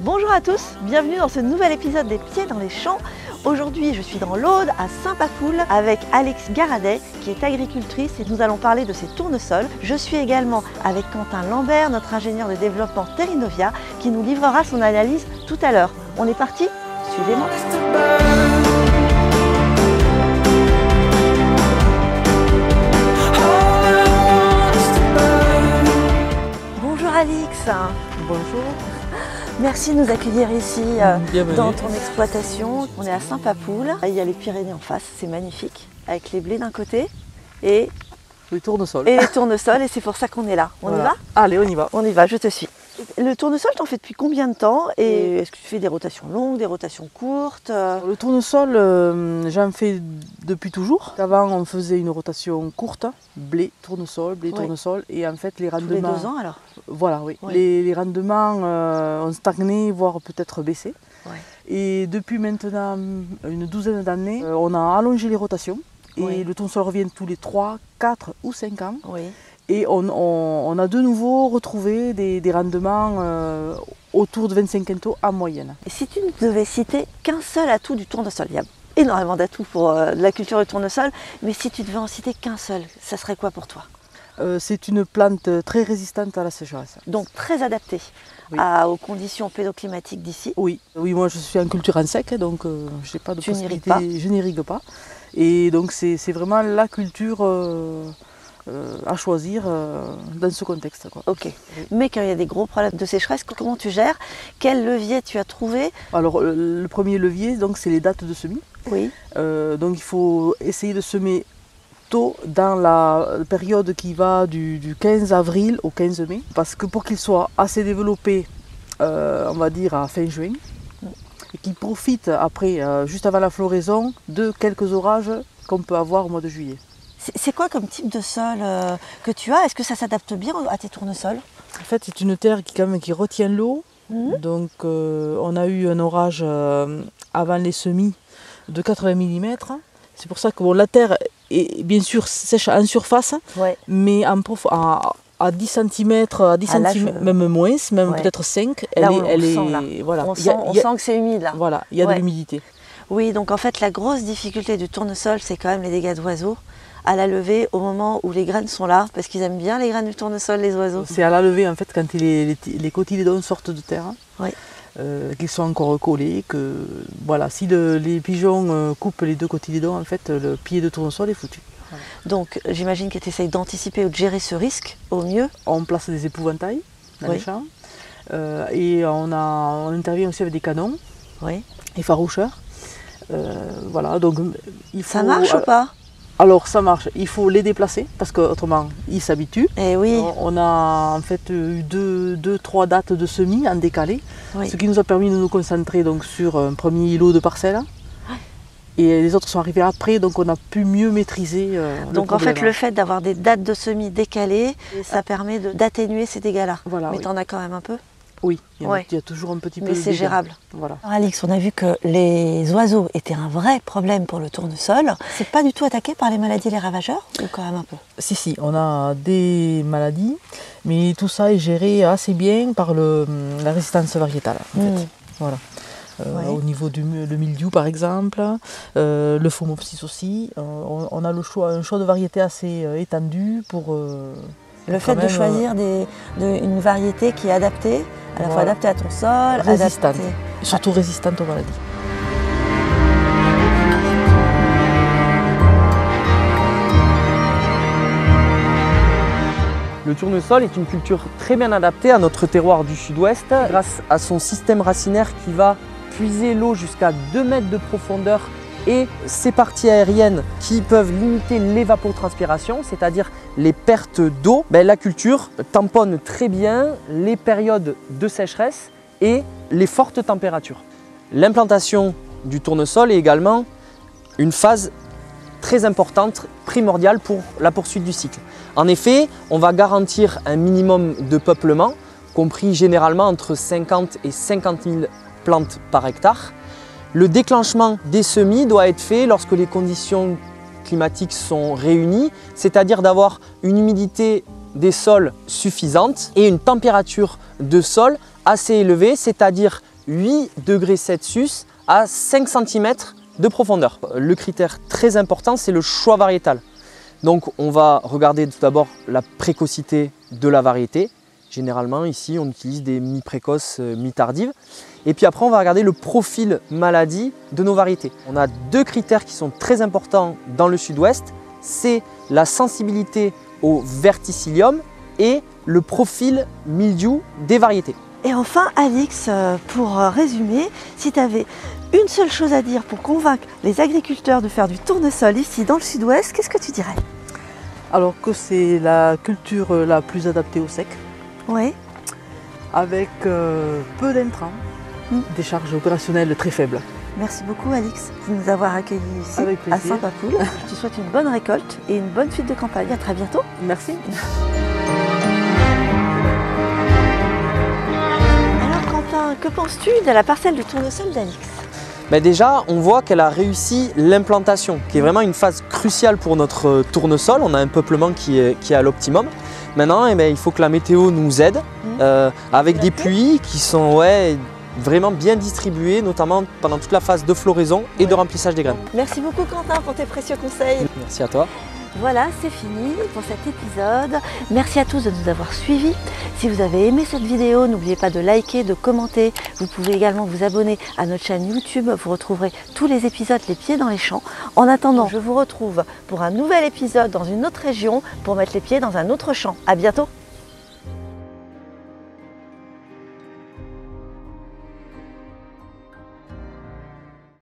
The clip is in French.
Bonjour à tous, bienvenue dans ce nouvel épisode des Pieds dans les champs. Aujourd'hui, je suis dans l'Aude, à Saint-Papoul, avec Alix Garadet, qui est agricultrice, et nous allons parler de ses tournesols. Je suis également avec Quentin Lambert, notre ingénieur de développement Terrinovia, qui nous livrera son analyse tout à l'heure. On est parti? Suivez-moi. Bonjour Alix. Bonjour. Merci de nous accueillir ici dans ton exploitation. On est à Saint-Papoul. Il y a les Pyrénées en face, c'est magnifique, avec les blés d'un côté et les tournesols. Et c'est pour ça qu'on est là. On y va? Allez, on y va. On y va, je te suis. Le tournesol, t'en fais depuis combien de temps? Et est-ce que tu fais des rotations longues, des rotations courtes? Le tournesol, j'en fais depuis toujours. Avant, on faisait une rotation courte, blé, tournesol, et en fait, les rendements... Tous les 2 ans alors? Voilà, oui. Les rendements ont stagné, voire peut-être baissé. Ouais. Et depuis maintenant une douzaine d'années, on a allongé les rotations. Et le tournesol revient tous les 3, 4 ou 5 ans. Oui. Et on a de nouveau retrouvé des rendements autour de 25 quintaux en moyenne. Et si tu ne devais citer qu'un seul atout du tournesol, il y a énormément d'atouts pour la culture du tournesol, mais si tu devais en citer qu'un seul, ça serait quoi pour toi? C'est une plante très résistante à la sécheresse. Donc très adaptée aux conditions pédoclimatiques d'ici. Oui, moi je suis en culture en sec, donc je n'ai pas de possibilité, je n'irrigue pas. Et donc c'est vraiment la culture à choisir dans ce contexte, quoi. Ok, mais quand il y a des gros problèmes de sécheresse, comment tu gères? Quel levier tu as trouvé? Alors le premier levier, c'est les dates de semis. Oui. Donc il faut essayer de semer tôt dans la période qui va du 15 avril au 15 mai, parce que pour qu'il soit assez développé, on va dire à fin juin, et qu'il profite après, juste avant la floraison, de quelques orages qu'on peut avoir au mois de juillet. C'est quoi comme type de sol que tu as? Est-ce que ça s'adapte bien à tes tournesols? En fait, c'est une terre qui retient l'eau. Donc, on a eu un orage avant les semis de 80 mm. C'est pour ça que la terre est bien sûr sèche en surface, mais à 10 cm, même moins, même peut-être 5, on sent que c'est humide là. Voilà, il y a de l'humidité. Oui, donc en fait la grosse difficulté du tournesol, c'est quand même les dégâts d'oiseaux à la levée au moment où les graines sont là, parce qu'ils aiment bien les graines du tournesol, les oiseaux. C'est à la levée en fait quand les cotylédons sortent de terre, qu'ils sont encore collés, que voilà, si les pigeons coupent les 2 cotylédons, en fait le pied de tournesol est foutu. Voilà. Donc j'imagine que tu essayes d'anticiper ou de gérer ce risque au mieux. On place des épouvantails dans les champs et on intervient aussi avec des canons effaroucheurs. Voilà, donc ça marche ou pas? Alors ça marche, il faut les déplacer parce qu'autrement ils s'habituent. Et oui. On a en fait eu 2-3 dates de semis en décalé, ce qui nous a permis de nous concentrer donc sur un premier îlot de parcelles. Et les autres sont arrivés après, donc on a pu mieux maîtriser donc en fait le fait d'avoir des dates de semis décalées, ça permet d'atténuer ces dégâts-là. Voilà, mais tu en as quand même un peu? Oui, il y a toujours un petit peu de dégâts. Mais c'est gérable. Voilà. Alors Alix, on a vu que les oiseaux étaient un vrai problème pour le tournesol. C'est pas du tout attaqué par les maladies et les ravageurs, ou quand même un peu? Si, on a des maladies, mais tout ça est géré assez bien par la résistance variétale. En fait. Voilà. Au niveau du mildiou par exemple, le phomopsis aussi, on a un choix de variété assez étendu pour... le fait de choisir une variété qui est adaptée, à la fois adaptée à ton sol, résistante, surtout résistante aux maladies. Le tournesol est une culture très bien adaptée à notre terroir du sud-ouest grâce à son système racinaire qui va puiser l'eau jusqu'à 2 mètres de profondeur et ces parties aériennes qui peuvent limiter l'évapotranspiration, c'est-à-dire les pertes d'eau. La culture tamponne très bien les périodes de sécheresse et les fortes températures. L'implantation du tournesol est également une phase très importante, primordiale pour la poursuite du cycle. En effet, on va garantir un minimum de peuplement, compris généralement entre 50 et 50 000 plantes par hectare. Le déclenchement des semis doit être fait lorsque les conditions climatiques sont réunies, c'est-à-dire d'avoir une humidité des sols suffisante et une température de sol assez élevé, c'est-à-dire 8 degrés Celsius à 5 cm de profondeur. Le critère très important, c'est le choix variétal. Donc on va regarder tout d'abord la précocité de la variété. Généralement ici on utilise des mi-précoces, mi-tardives. Et puis après on va regarder le profil maladie de nos variétés. On a deux critères qui sont très importants dans le sud-ouest. C'est la sensibilité au verticillium et le profil mildiou des variétés. Et enfin, Alix, pour résumer, si tu avais une seule chose à dire pour convaincre les agriculteurs de faire du tournesol ici dans le sud-ouest, qu'est-ce que tu dirais? Alors que c'est la culture la plus adaptée au sec, Oui. avec peu d'intrants, des charges opérationnelles très faibles. Merci beaucoup, Alix, de nous avoir accueillis ici Avec à plaisir. Saint-Papoul. Je te souhaite une bonne récolte et une bonne suite de campagne. À très bientôt. Merci. Alors, Quentin, que penses-tu de la parcelle de tournesol d'Alix? Mais déjà, on voit qu'elle a réussi l'implantation, qui est vraiment une phase cruciale pour notre tournesol. On a un peuplement qui est à l'optimum. Maintenant, il faut que la météo nous aide avec des pluies qui sont vraiment bien distribuées, notamment pendant toute la phase de floraison et de remplissage des graines. Merci beaucoup, Quentin, pour tes précieux conseils. Merci à toi. Voilà, c'est fini pour cet épisode. Merci à tous de nous avoir suivis. Si vous avez aimé cette vidéo, n'oubliez pas de liker, de commenter. Vous pouvez également vous abonner à notre chaîne YouTube. Vous retrouverez tous les épisodes Les Pieds dans les Champs. En attendant, je vous retrouve pour un nouvel épisode dans une autre région pour mettre les pieds dans un autre champ. À bientôt.